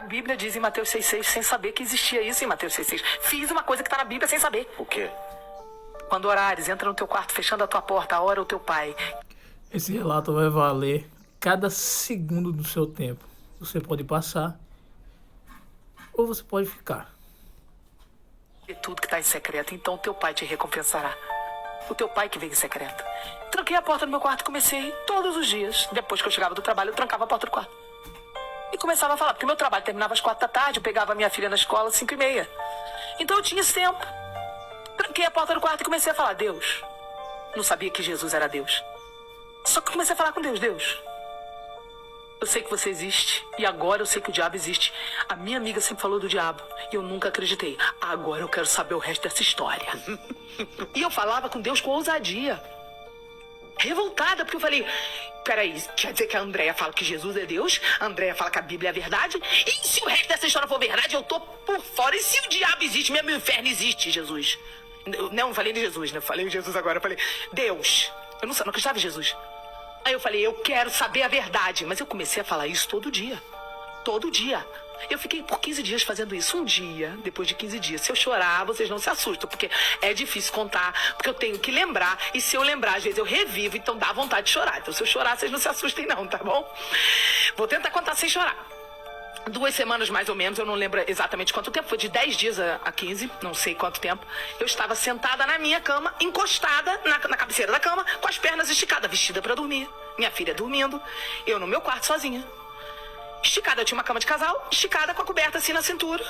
Bíblia diz em Mateus 6,6, sem saber que existia isso em Mateus 6,6. Fiz uma coisa que está na Bíblia sem saber. O quê? Quando orares, entra no teu quarto, fechando a tua porta, ora o teu pai. Esse relato vai valer cada segundo do seu tempo. Você pode passar ou você pode ficar. E tudo que está em secreto, então o teu pai te recompensará. O teu pai que vem em secreto. Tranquei a porta do meu quarto e comecei todos os dias. Depois que eu chegava do trabalho, eu trancava a porta do quarto. E começava a falar, porque meu trabalho terminava às 4 da tarde, eu pegava minha filha na escola às 5h30. Então eu tinha esse tempo. Tranquei a porta do quarto e comecei a falar, Deus. Não sabia que Jesus era Deus. Só que comecei a falar com Deus, Deus. Eu sei que você existe e agora eu sei que o diabo existe. A minha amiga sempre falou do diabo e eu nunca acreditei. Agora eu quero saber o resto dessa história. E eu falava com Deus com ousadia. Revoltada, porque eu falei, peraí, quer dizer que a Andréia fala que Jesus é Deus? A Andréia fala que a Bíblia é verdade? E se o resto dessa história for verdade, eu tô por fora. E se o diabo existe, mesmo o inferno existe, Jesus? Não falei de Jesus, né? Falei de Jesus agora. Eu falei, Deus. Eu não acreditava em Jesus. Aí eu falei, eu quero saber a verdade. Mas eu comecei a falar isso todo dia. Todo dia. Eu fiquei por 15 dias fazendo isso. Um dia, depois de 15 dias. Se eu chorar, vocês não se assustam. Porque é difícil contar. Porque eu tenho que lembrar. E se eu lembrar, às vezes eu revivo. Então dá vontade de chorar. Então se eu chorar, vocês não se assustem não, tá bom? Vou tentar contar sem chorar. 2 semanas mais ou menos, eu não lembro exatamente quanto tempo, foi de 10 dias a 15, não sei quanto tempo. Eu estava sentada na minha cama, encostada na cabeceira da cama, com as pernas esticadas, vestida para dormir. Minha filha dormindo, eu no meu quarto sozinha. Esticada, eu tinha uma cama de casal, esticada com a coberta assim na cintura.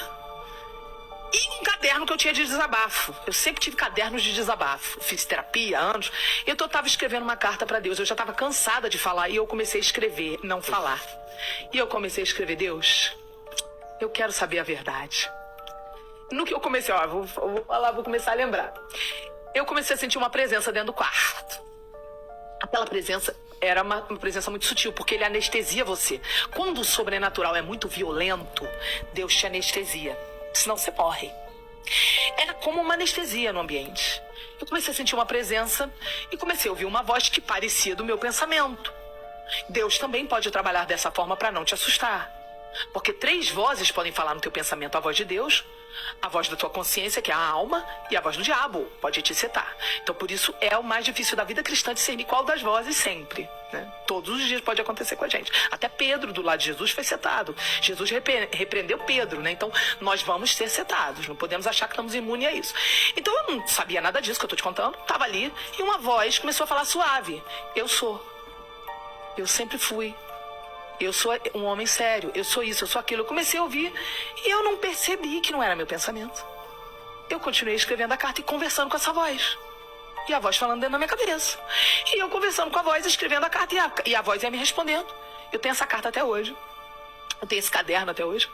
E um caderno que eu tinha de desabafo. Eu sempre tive cadernos de desabafo. Fiz terapia há anos. Então eu estava escrevendo uma carta para Deus. Eu já estava cansada de falar e eu comecei a escrever, não falar. E eu comecei a escrever, Deus, eu quero saber a verdade. No que eu comecei, vou falar, vou começar a lembrar. Eu comecei a sentir uma presença dentro do quarto. Aquela presença era uma presença muito sutil, porque ele anestesia você. Quando o sobrenatural é muito violento, Deus te anestesia. Senão você morre. Era como uma anestesia no ambiente. Eu comecei a sentir uma presença e comecei a ouvir uma voz que parecia do meu pensamento. Deus também pode trabalhar dessa forma para não te assustar. Porque 3 vozes podem falar no teu pensamento. A voz de Deus, a voz da tua consciência, que é a alma, e a voz do diabo, pode te setar. Então por isso é o mais difícil da vida cristã discernir qual das vozes sempre, né? Todos os dias pode acontecer com a gente. Até Pedro, do lado de Jesus, foi setado. Jesus repreendeu Pedro, né? Então nós vamos ser setados. Não podemos achar que estamos imunes a isso. Então eu não sabia nada disso que eu tô te contando. Tava ali e uma voz começou a falar suave. Eu sou. Eu sempre fui. Eu sou um homem sério, eu sou isso, eu sou aquilo. Eu comecei a ouvir e eu não percebi que não era meu pensamento. Eu continuei escrevendo a carta e conversando com essa voz. E a voz falando dentro da minha cabeça. E eu conversando com a voz, escrevendo a carta e a voz ia me respondendo. Eu tenho essa carta até hoje. Eu tenho esse caderno até hoje.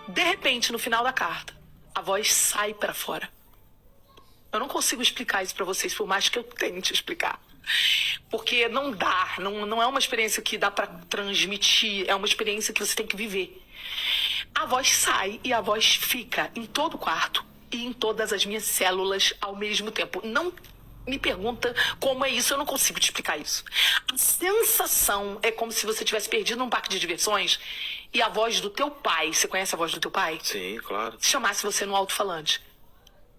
De repente, no final da carta, a voz sai para fora. Eu não consigo explicar isso para vocês, por mais que eu tente explicar. Porque não dá, não é uma experiência que dá para transmitir, é uma experiência que você tem que viver. A voz sai e a voz fica em todo o quarto e em todas as minhas células ao mesmo tempo. Não me pergunta como é isso, eu não consigo te explicar isso. A sensação é como se você tivesse perdido num parque de diversões e a voz do teu pai, você conhece a voz do teu pai? Sim, claro. Chamasse você no alto-falante.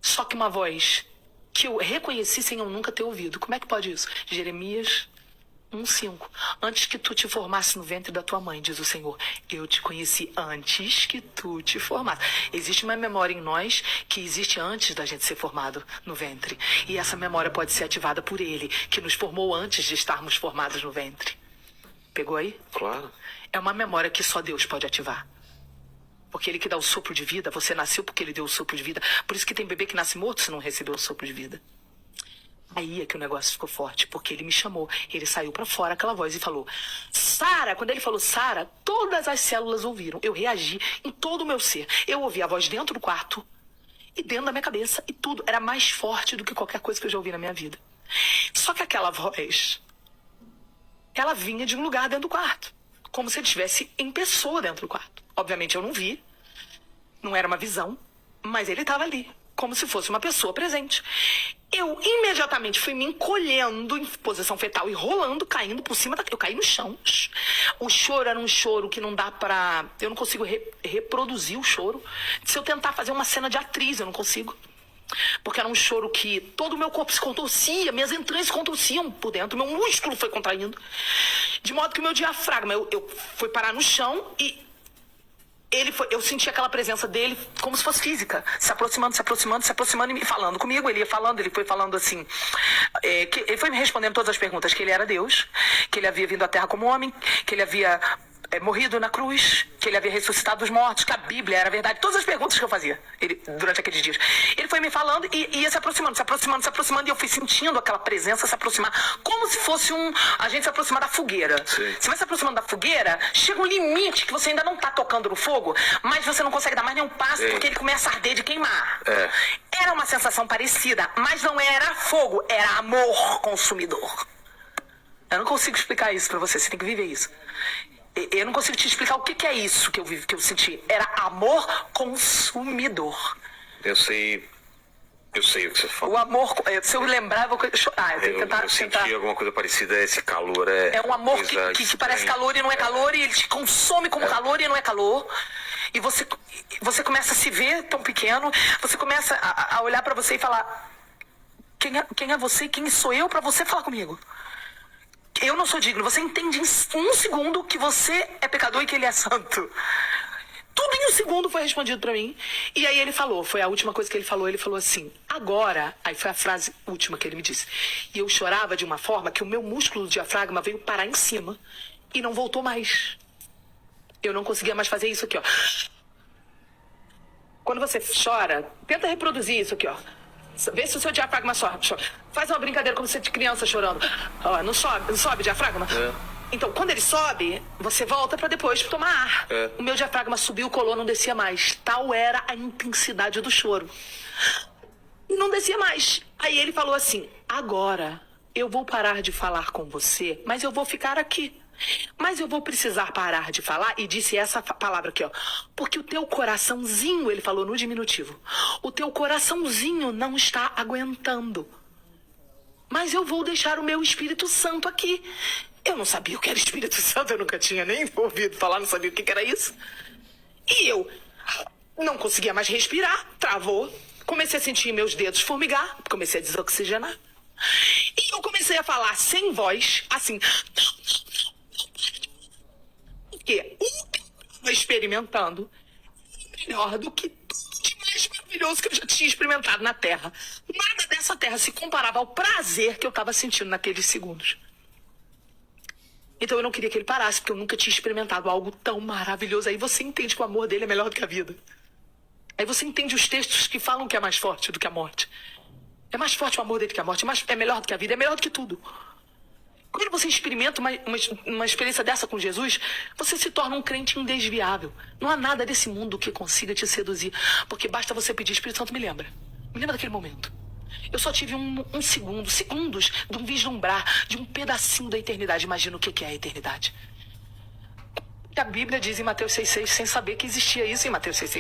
Só que uma voz que eu reconheci sem eu nunca ter ouvido. Como é que pode isso? Jeremias 1:5. Antes que tu te formasse no ventre da tua mãe, diz o Senhor, eu te conheci antes que tu te formasse. Existe uma memória em nós que existe antes da gente ser formado no ventre. E essa memória pode ser ativada por Ele, que nos formou antes de estarmos formados no ventre. Pegou aí? Claro. É uma memória que só Deus pode ativar. Porque Ele que dá o sopro de vida, você nasceu porque Ele deu o sopro de vida. Por isso que tem bebê que nasce morto se não recebeu o sopro de vida. Aí é que o negócio ficou forte, porque Ele me chamou. Ele saiu pra fora, aquela voz, e falou, Sara. Quando Ele falou Sara, todas as células ouviram. Eu reagi em todo o meu ser. Eu ouvi a voz dentro do quarto e dentro da minha cabeça. E tudo era mais forte do que qualquer coisa que eu já ouvi na minha vida. Só que aquela voz, ela vinha de um lugar dentro do quarto. Como se ele estivesse em pessoa dentro do quarto. Obviamente eu não vi. Não era uma visão. Mas ele estava ali. como se fosse uma pessoa presente. Eu imediatamente fui me encolhendo em posição fetal e rolando, caindo por cima eu caí no chão. O choro era um choro que não dá pra... Eu não consigo reproduzir o choro. Se eu tentar fazer uma cena de atriz, eu não consigo. Porque era um choro que todo o meu corpo se contorcia, minhas entranhas se contorciam por dentro, meu músculo foi contraindo. De modo que o meu diafragma, eu fui parar no chão e... eu senti aquela presença dele como se fosse física, se aproximando e me falando comigo. Ele foi falando assim, que ele foi me respondendo todas as perguntas, que ele era Deus, que ele havia vindo à Terra como homem, que ele havia morrido na cruz, que ele havia ressuscitado dos mortos, que a Bíblia era verdade. Todas as perguntas que eu fazia durante aqueles dias. Ele foi me falando e ia se aproximando, e eu fui sentindo aquela presença se aproximar, como se fosse a gente se aproximar da fogueira. Sim. Você vai se aproximando da fogueira, chega um limite que você ainda não tá tocando no fogo, mas você não consegue dar mais nenhum passo, porque ele começa a arder de queimar. Era uma sensação parecida, mas não era fogo, era amor consumidor. Eu não consigo explicar isso pra você tem que viver isso. Eu não consigo te explicar o que é isso que eu senti. Era amor consumidor. Eu sei o que você fala. O amor, se eu lembrar, eu vou chorar. Eu tenho que tentar. Eu senti alguma coisa parecida, esse calor É um amor que parece calor e não é calor, e ele te consome como calor e não é calor. E você começa a se ver tão pequeno, você começa a olhar pra você e falar: quem é você e quem sou eu pra você falar comigo? Eu não sou digno. Você entende em um segundo que você é pecador e que ele é santo. Tudo em um segundo foi respondido pra mim. E aí ele falou, foi a última coisa que ele falou assim: agora, aí foi a frase última que ele me disse. E eu chorava de uma forma que o meu músculo do diafragma veio parar em cima e não voltou mais. Eu não conseguia mais fazer isso aqui, ó. Quando você chora, tenta reproduzir isso aqui, ó. Vê se o seu diafragma sobe. Faz uma brincadeira como se fosse de criança chorando. Ó, não sobe o diafragma? Então, quando ele sobe, você volta pra depois tomar ar. O meu diafragma subiu, colou, não descia mais. Tal era a intensidade do choro. E não descia mais. Aí ele falou assim: agora eu vou parar de falar com você, mas eu vou ficar aqui. Mas eu vou precisar parar de falar, e disse essa palavra aqui, ó. Porque o teu coraçãozinho, ele falou no diminutivo, o teu coraçãozinho não está aguentando. Mas eu vou deixar o meu Espírito Santo aqui. Eu não sabia o que era Espírito Santo, eu nunca tinha nem ouvido falar, não sabia o que era isso. E eu não conseguia mais respirar, travou. Comecei a sentir meus dedos formigar, comecei a desoxigenar. E eu comecei a falar sem voz, assim... Porque o que eu estava experimentando é melhor do que tudo de mais maravilhoso que eu já tinha experimentado na Terra. Nada dessa Terra se comparava ao prazer que eu estava sentindo naqueles segundos. Então eu não queria que ele parasse, porque eu nunca tinha experimentado algo tão maravilhoso. Aí você entende que o amor dele é melhor do que a vida. Aí você entende os textos que falam que é mais forte do que a morte. É mais forte o amor dele que a morte, é melhor do que a vida, é melhor do que tudo. Quando você experimenta uma experiência dessa com Jesus, você se torna um crente indesviável. Não há nada desse mundo que consiga te seduzir, porque basta você pedir: Espírito Santo, me lembra daquele momento. Eu só tive segundos de um vislumbrar de um pedacinho da eternidade. Imagina o que é a eternidade. A Bíblia diz em Mateus 6,6, sem saber que existia isso em Mateus 6,6.